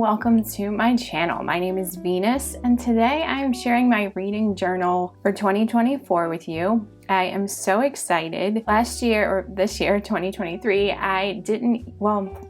welcome to my channel. My name is Venus and today I am sharing my reading journal for 2024 with you. I am so excited. Last year, or this year, 2023, I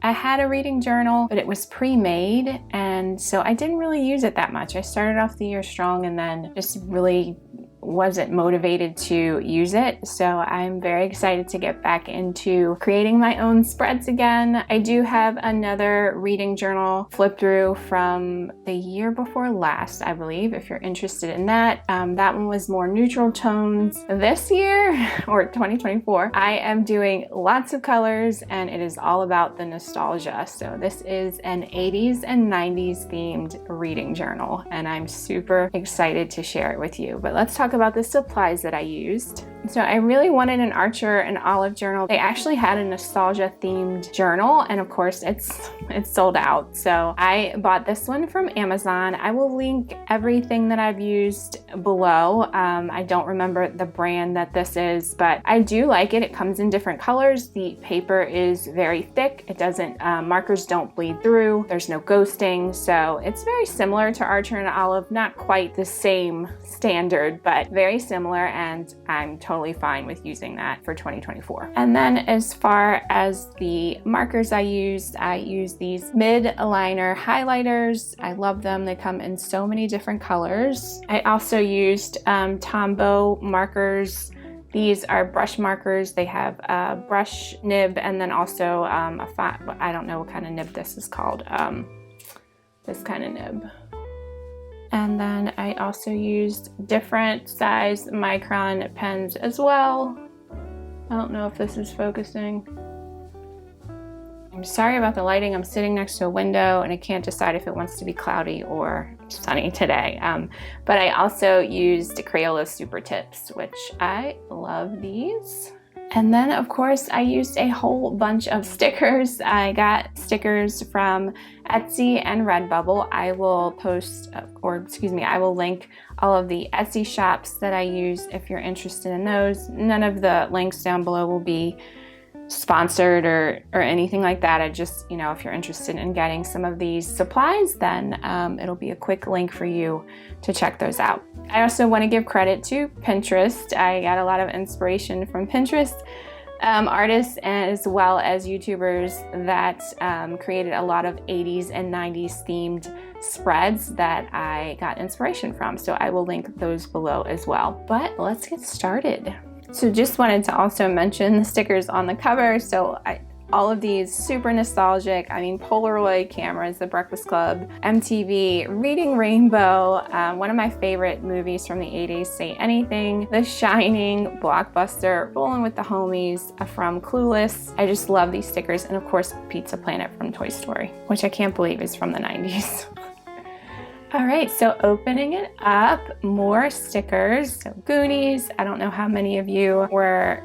had a reading journal, but it was pre-made, and so I didn't really use it that much. I started off the year strong and then just really wasn't motivated to use it. So I'm very excited to get back into creating my own spreads again. I do have another reading journal flip through from the year before last, I believe, if you're interested in that. That one was more neutral tones. This year, or 2024, I am doing lots of colors and it is all about the nostalgia. So this is an 80s and 90s themed reading journal and I'm super excited to share it with you. But let's talk about the supplies that I used. So I really wanted an Archer and Olive journal. They actually had a nostalgia themed journal and of course it's sold out. So I bought this one from Amazon. I will link everything that I've used below. I don't remember the brand that this is, but I do like it. It comes in different colors. The paper is very thick. It doesn't, markers don't bleed through. There's no ghosting. So it's very similar to Archer and Olive, not quite the same standard, but very similar, and I'm totally fine with using that for 2024. And then as far as the markers I used these mid-liner highlighters. I love them. They come in so many different colors. I also used Tombow markers. These are brush markers. They have a brush nib and then also I don't know what kind of nib this is called. This kind of nib. And then I also used different size micron pens as well. I don't know if this is focusing. I'm sorry about the lighting. I'm sitting next to a window and I can't decide if it wants to be cloudy or sunny today. But I also used Crayola Super Tips, which I love these. And then of course I used a whole bunch of stickers. I got stickers from Etsy and Redbubble. I will I will link all of the Etsy shops that I use if you're interested in those. None of the links down below will be sponsored or anything like that. I just, if you're interested in getting some of these supplies, then it'll be a quick link for you to check those out. I also want to give credit to Pinterest. I got a lot of inspiration from Pinterest artists as well as YouTubers that created a lot of 80s and 90s themed spreads that I got inspiration from. So I will link those below as well. But let's get started. So just wanted to also mention the stickers on the cover. So all of these super nostalgic. I mean, Polaroid cameras, The Breakfast Club, MTV, Reading Rainbow, one of my favorite movies from the 80s, Say Anything, The Shining, Blockbuster, Rollin' with the Homies from Clueless. I just love these stickers. And of course, Pizza Planet from Toy Story, which I can't believe is from the 90s. All right, so opening it up, more stickers. So Goonies, I don't know how many of you were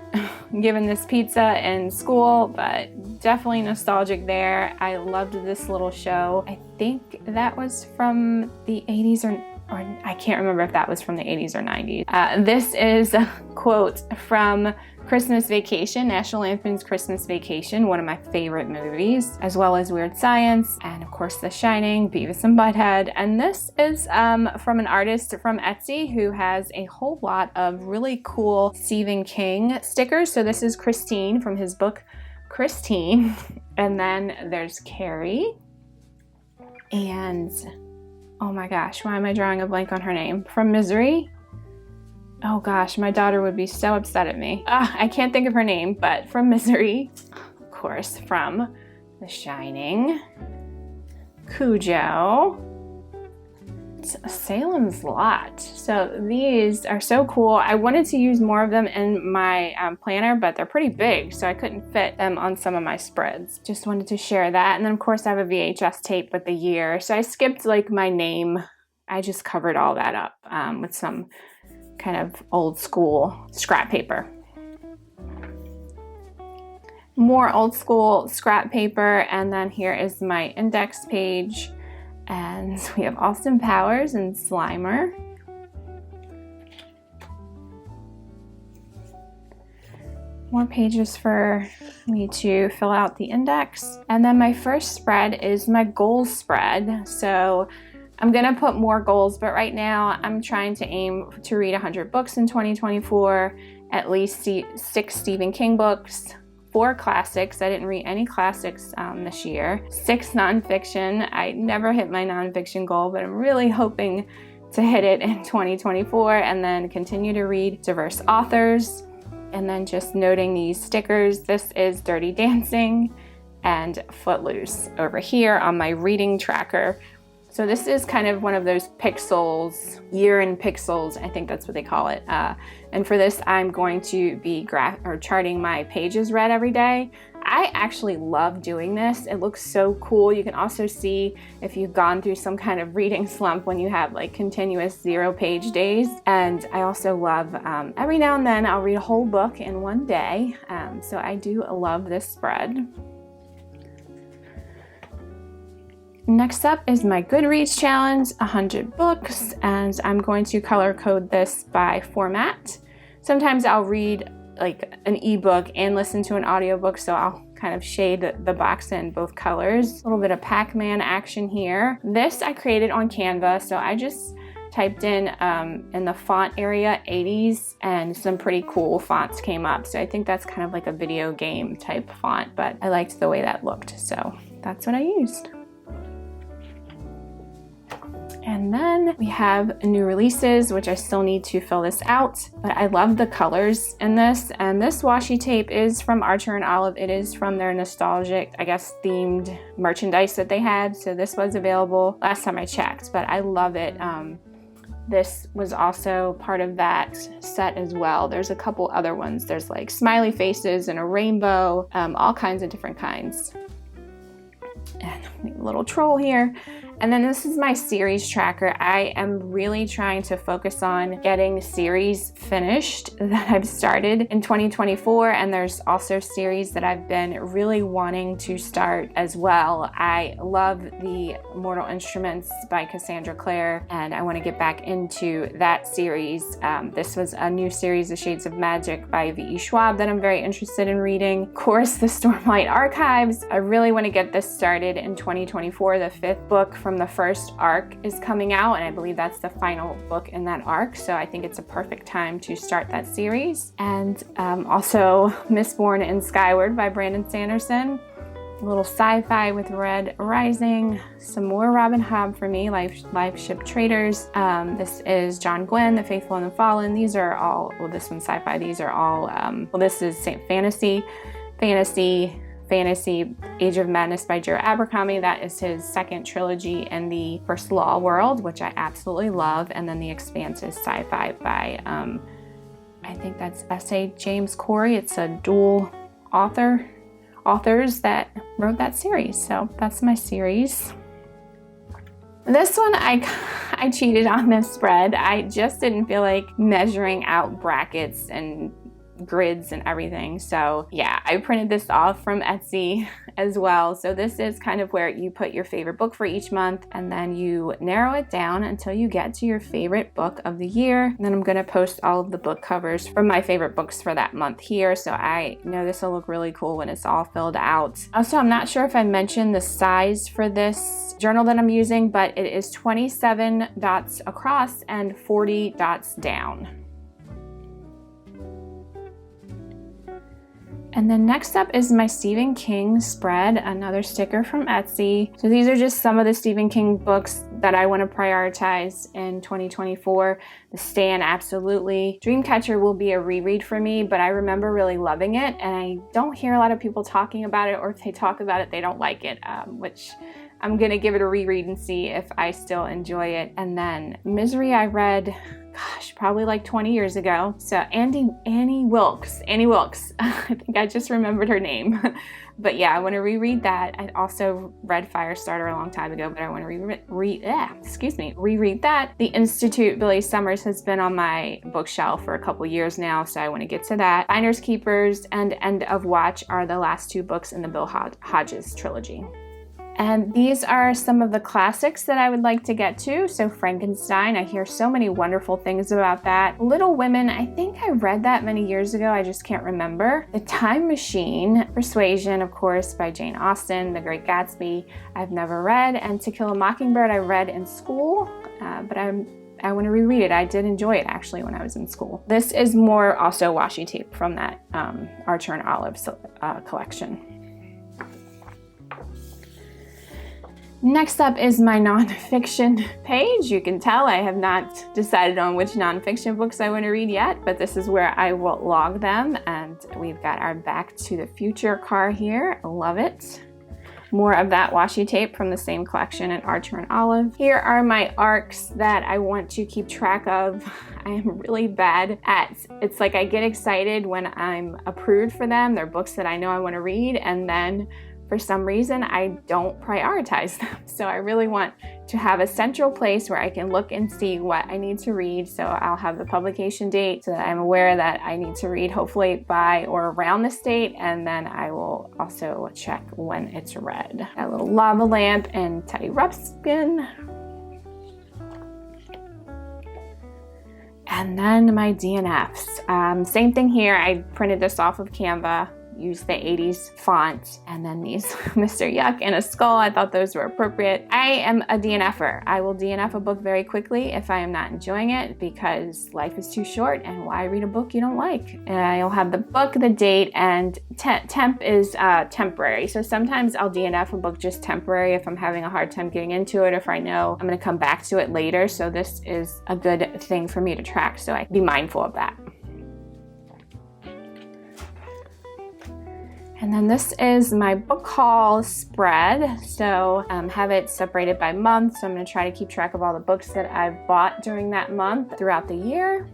given this pizza in school, but definitely nostalgic there. I loved this little show. I think that was from the 80s or I can't remember if that was from the 80s or 90s. This is a quote from Christmas Vacation, National Lampoon's Christmas Vacation, one of my favorite movies, as well as Weird Science, and of course The Shining, Beavis and Butthead. And this is from an artist from Etsy who has a whole lot of really cool Stephen King stickers. So this is Christine from his book, Christine. And then there's Carrie. And oh my gosh, why am I drawing a blank on her name? From Misery. Oh gosh, my daughter would be so upset at me. I can't think of her name, but from Misery. Of course, from The Shining. Cujo. Salem's Lot. So these are so cool. I wanted to use more of them in my planner, but they're pretty big, so I couldn't fit them on some of my spreads. Just wanted to share that. And then of course I have a VHS tape with the year. So I skipped like my name. I just covered all that up with some kind of old school scrap paper. More old school scrap paper, and then here is my index page. And we have Austin Powers and Slimer. more pages for me to fill out the index. And then my first spread is my goals spread. So I'm gonna put more goals, but right now I'm trying to aim to read 100 books in 2024, at least 6 Stephen King books, 4 classics. I didn't read any classics this year. 6 nonfiction. I never hit my nonfiction goal, but I'm really hoping to hit it in 2024, and then continue to read diverse authors. And then just noting these stickers, this is Dirty Dancing and Footloose over here on my reading tracker. So this is kind of one of those pixels, year in pixels, I think that's what they call it. And for this, I'm going to be charting my pages read every day. I actually love doing this. It looks so cool. You can also see if you've gone through some kind of reading slump when you have like continuous 0-page days. And I also love, every now and then I'll read a whole book in one day. So I do love this spread. Next up is my Goodreads challenge, 100 books, and I'm going to color code this by format. Sometimes I'll read like an ebook and listen to an audiobook, so I'll kind of shade the box in both colors. A little bit of Pac-Man action here. This I created on Canva, so I just typed in the font area 80's, and some pretty cool fonts came up. So I think that's kind of like a video game type font, but I liked the way that looked, so that's what I used. And then we have new releases, which I still need to fill this out, but I love the colors in this. And this washi tape is from Archer and Olive. It is from their nostalgic, I guess, themed merchandise that they had. So this was available last time I checked, but I love it. This was also part of that set as well. There's a couple other ones. There's like smiley faces and a rainbow, all kinds of different kinds. And a little troll here. And then this is my series tracker. I am really trying to focus on getting series finished that I've started in 2024. And there's also series that I've been really wanting to start as well. I love the Mortal Instruments by Cassandra Clare, and I want to get back into that series. This was a new series, The Shades of Magic by V.E. Schwab, that I'm very interested in reading. Of course, the Stormlight Archives. I really want to get this started in 2024. The 5th book from the first arc is coming out, and I believe that's the final book in that arc, so I think it's a perfect time to start that series. And also Mistborn and Skyward by Brandon Sanderson. A little sci-fi with Red Rising. Some more Robin Hobb for me, Live Ship Traders. This is John Gwynne, The Faithful and the Fallen. These are all, well, this one's sci-fi. These are all, well, this is fantasy, Age of Madness by Joe Abercrombie. That is his second trilogy in the First Law world, which I absolutely love. And then The Expanse is sci-fi by, I think that's S.A. James Corey. It's a dual authors that wrote that series. So that's my series. This one, I cheated on this spread. I just didn't feel like measuring out brackets and grids and everything. So yeah, I printed this off from Etsy as well. So this is kind of where you put your favorite book for each month, and then you narrow it down until you get to your favorite book of the year. And then I'm going to post all of the book covers from my favorite books for that month here. So I know this will look really cool when it's all filled out. Also, I'm not sure if I mentioned the size for this journal that I'm using, but it is 27 dots across and 40 dots down. And then next up is my Stephen King spread, another sticker from Etsy. So these are just some of the Stephen King books that I want to prioritize in 2024. The Stand, absolutely. Dreamcatcher will be a reread for me, but I remember really loving it, and I don't hear a lot of people talking about it, or if they talk about it, they don't like it, which I'm going to give it a reread and see if I still enjoy it. And then Misery I read, gosh, probably like 20 years ago. So Annie Wilkes. I think I just remembered her name. But yeah, I want to reread that. I also read Firestarter a long time ago, but I want to reread that. The Institute, Billy Summers, has been on my bookshelf for a couple years now, so I want to get to that. Finders Keepers and End of Watch are the last 2 books in the Bill Hodges trilogy. And these are some of the classics that I would like to get to. So Frankenstein, I hear so many wonderful things about that. Little Women, I think I read that many years ago, I just can't remember. The Time Machine, Persuasion, of course, by Jane Austen, The Great Gatsby, I've never read. And To Kill a Mockingbird, I read in school, but I want to reread it. I did enjoy it actually when I was in school. This is more also washi tape from that Archer and Olive collection. Next up is my nonfiction page. You can tell I have not decided on which nonfiction books I want to read yet, but this is where I will log them. And we've got our Back to the Future car here. I love it. More of that washi tape from the same collection at Archer and Olive. Here are my arcs that I want to keep track of. I am really bad at, it's like I get excited when I'm approved for them. They're books that I know I want to read, and then for some reason, I don't prioritize them. So I really want to have a central place where I can look and see what I need to read. So I'll have the publication date so that I'm aware that I need to read hopefully by or around this date. And then I will also check when it's read. A little lava lamp and Teddy Ruxpin. And then my DNFs. Same thing here. I printed this off of Canva. Use the 80's font, and then these Mr. Yuck and a skull. I thought those were appropriate. I am a DNFer. I will DNF a book very quickly if I am not enjoying it, because life is too short, and why read a book you don't like? And you'll have the book, the date, and temp is temporary. So sometimes I'll DNF a book just temporary if I'm having a hard time getting into it, if I know I'm gonna come back to it later. So this is a good thing for me to track, so I can be mindful of that. And then this is my book haul spread. So have it separated by month. So I'm gonna try to keep track of all the books that I've bought during that month throughout the year.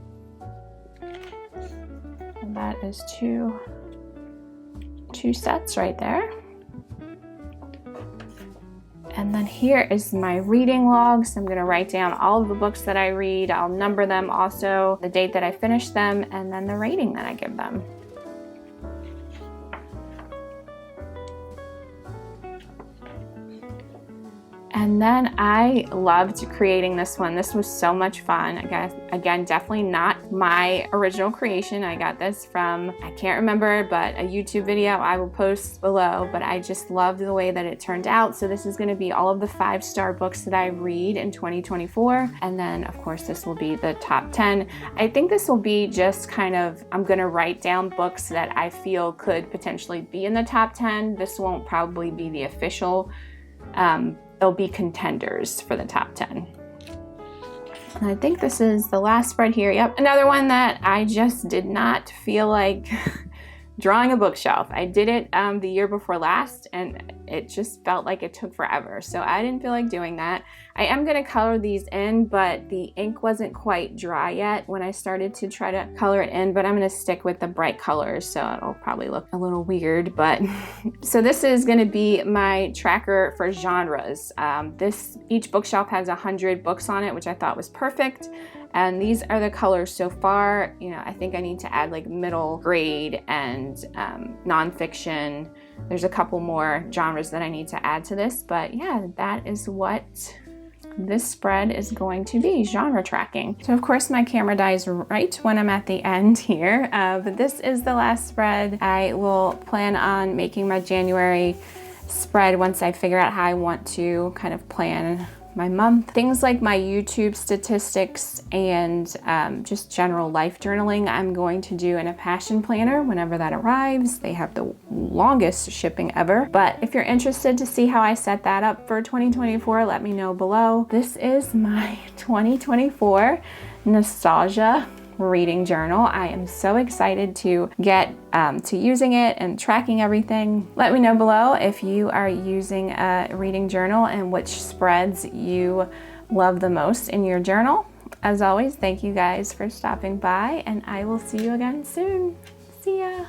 And that is two sets right there. And then here is my reading log. So I'm gonna write down all of the books that I read. I'll number them also, the date that I finish them, and then the rating that I give them. And then I loved creating this one. This was so much fun. Again, definitely not my original creation. I got this from, I can't remember, but a YouTube video I will post below, but I just loved the way that it turned out. So this is gonna be all of the 5-star books that I read in 2024. And then of course, this will be the top 10. I think this will be just kind of, I'm gonna write down books that I feel could potentially be in the top 10. This won't probably be the official, they'll be contenders for the top 10. And I think this is the last spread here. Yep, another one that I just did not feel like drawing a bookshelf. I did it the year before last, and it just felt like it took forever. So I didn't feel like doing that. I am gonna color these in, but the ink wasn't quite dry yet when I started to try to color it in, but I'm gonna stick with the bright colors, so it'll probably look a little weird, but. So this is gonna be my tracker for genres. Each bookshelf has 100 books on it, which I thought was perfect. And these are the colors so far. You know, I think I need to add like middle grade and nonfiction. There's a couple more genres that I need to add to this, but yeah, that is what this spread is going to be, genre tracking. So of course my camera dies right when I'm at the end here, but this is the last spread. I will plan on making my January spread once I figure out how I want to kind of plan my month. Things like my YouTube statistics and just general life journaling, I'm going to do in a passion planner whenever that arrives. They have the longest shipping ever. But if you're interested to see how I set that up for 2024, let me know below. This is my 2024 nostalgia reading journal. I am so excited to get to using it and tracking everything. Let me know below if you are using a reading journal and which spreads you love the most in your journal. As always, thank you guys for stopping by, and I will see you again soon. See ya.